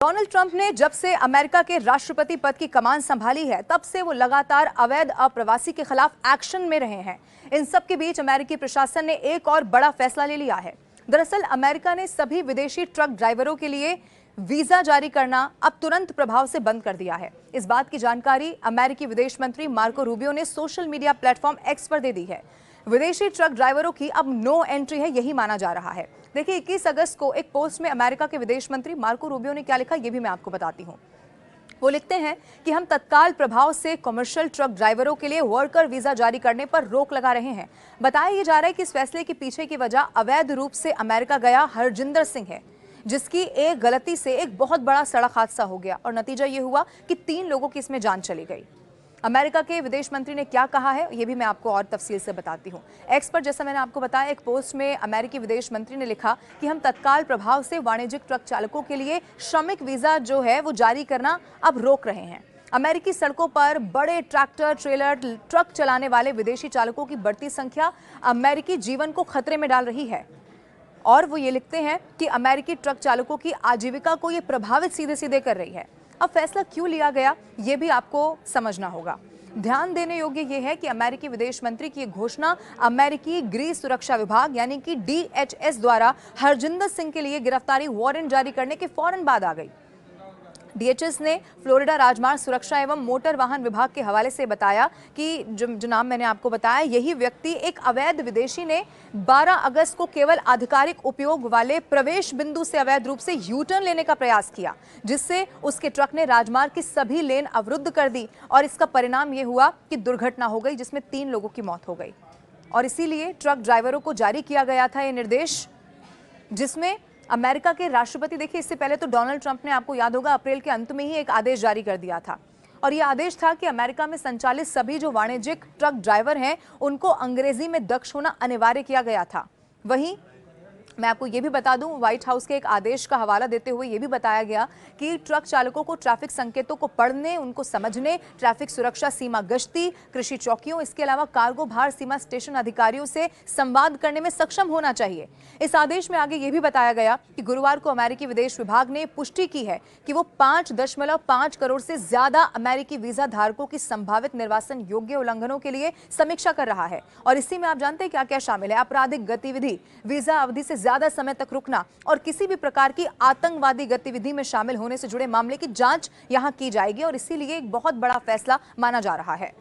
Donald Trump ने जब से अमेरिका के राष्ट्रपति पद की कमान संभाली है, तब से वो लगातार अवैध अप्रवासी के खिलाफ एक्शन में रहे हैं। इन सब के बीच अमेरिकी प्रशासन ने एक और बड़ा फैसला ले लिया है। दरअसल अमेरिका ने सभी विदेशी ट्रक ड्राइवरों के लिए वीजा जारी करना अब तुरंत प्रभाव से बंद कर दिया है। इस बात की जानकारी अमेरिकी विदेश मंत्री मार्को रूबियो ने सोशल मीडिया प्लेटफॉर्म एक्स पर दे दी है। विदेशी ट्रक ड्राइवरों की अब नो एंट्री है, यही माना जा रहा है। देखिए 21 अगस्त को एक पोस्ट में अमेरिका के विदेश मंत्री मार्को रूबियो ने क्या लिखा, ये भी मैं आपको बताती हूँ। वो लिखते हैं कि हम तत्काल प्रभाव से कमर्शियल ट्रक ड्राइवरों के लिए वर्कर वीजा जारी करने पर रोक लगा रहे हैं। बताया ये जा रहा है कि इस फैसले के पीछे की वजह अवैध रूप से अमेरिका गया हरजिंदर सिंह है, जिसकी एक गलती से एक बहुत बड़ा सड़क हादसा हो गया और नतीजा ये हुआ कि 3 लोगों की इसमें जान चली गई। अमेरिका के विदेश मंत्री ने क्या कहा है, ये भी मैं आपको और तफसील से बताती हूँ। एक्स पर जैसा मैंने आपको बताया, एक पोस्ट में अमेरिकी विदेश मंत्री ने लिखा कि हम तत्काल प्रभाव से वाणिज्यिक ट्रक चालकों के लिए श्रमिक वीजा जो है वो जारी करना अब रोक रहे हैं। अमेरिकी सड़कों पर बड़े ट्रैक्टर, ट्रेलर, ट्रक चलाने वाले विदेशी चालकों की बढ़ती संख्या अमेरिकी जीवन को खतरे में डाल रही है। और वो ये लिखते हैं कि अमेरिकी ट्रक चालकों की आजीविका को ये प्रभावित सीधे सीधे कर रही है। अब फैसला क्यों लिया गया, ये भी आपको समझना होगा। ध्यान देने योग्य ये है कि अमेरिकी विदेश मंत्री की घोषणा अमेरिकी गृह सुरक्षा विभाग यानी कि DHS द्वारा हरजिंदर सिंह के लिए गिरफ्तारी वारंट जारी करने के फौरन बाद आ गई। DHS ने फ्लोरिडा राजमार्ग सुरक्षा एवं मोटर वाहन विभाग के हवाले से बताया कि जो नाम मैंने आपको बताया, यही व्यक्ति एक अवैध विदेशी ने 12 अगस्त को केवल आधिकारिक उपयोग वाले प्रवेश बिंदु से अवैध रूप से यू टर्न लेने का प्रयास किया, जिससे उसके ट्रक ने राजमार्ग की सभी लेन अवरुद्ध कर दी और इसका परिणाम यह हुआ कि दुर्घटना हो गई, जिसमें 3 लोगों की मौत हो गई। और इसीलिए ट्रक ड्राइवरों को जारी किया गया था ये निर्देश, जिसमें अमेरिका के राष्ट्रपति, देखिए इससे पहले तो डोनाल्ड ट्रंप ने, आपको याद होगा, अप्रैल के अंत में ही एक आदेश जारी कर दिया था और यह आदेश था कि अमेरिका में संचालित सभी जो वाणिज्यिक ट्रक ड्राइवर हैं उनको अंग्रेजी में दक्ष होना अनिवार्य किया गया था। वहीं मैं आपको ये भी बता दूं, व्हाइट हाउस के एक आदेश का हवाला देते हुए ये भी बताया गया कि ट्रक चालकों को ट्रैफिक संकेतों को पढ़ने, उनको समझने, ट्रैफिक सुरक्षा सीमा गश्ती, कृषि चौकियों, इसके अलावा कार्गो भार सीमा स्टेशन अधिकारियों से संवाद करने में सक्षम होना चाहिए। इस आदेश में आगे ये भी बताया गया कि गुरुवार को अमेरिकी विदेश विभाग ने पुष्टि की है कि वो 5.5 करोड़ से ज्यादा अमेरिकी वीजा धारकों की संभावित निर्वासन योग्य उल्लंघनों के लिए समीक्षा कर रहा है। और इसी में आप जानते हैं क्या क्या शामिल है? आपराधिक गतिविधि, वीजा अवधि से ज्यादा समय तक रुकना और किसी भी प्रकार की आतंकवादी गतिविधि में शामिल होने से जुड़े मामले की जांच यहां की जाएगी और इसीलिए एक बहुत बड़ा फैसला माना जा रहा है।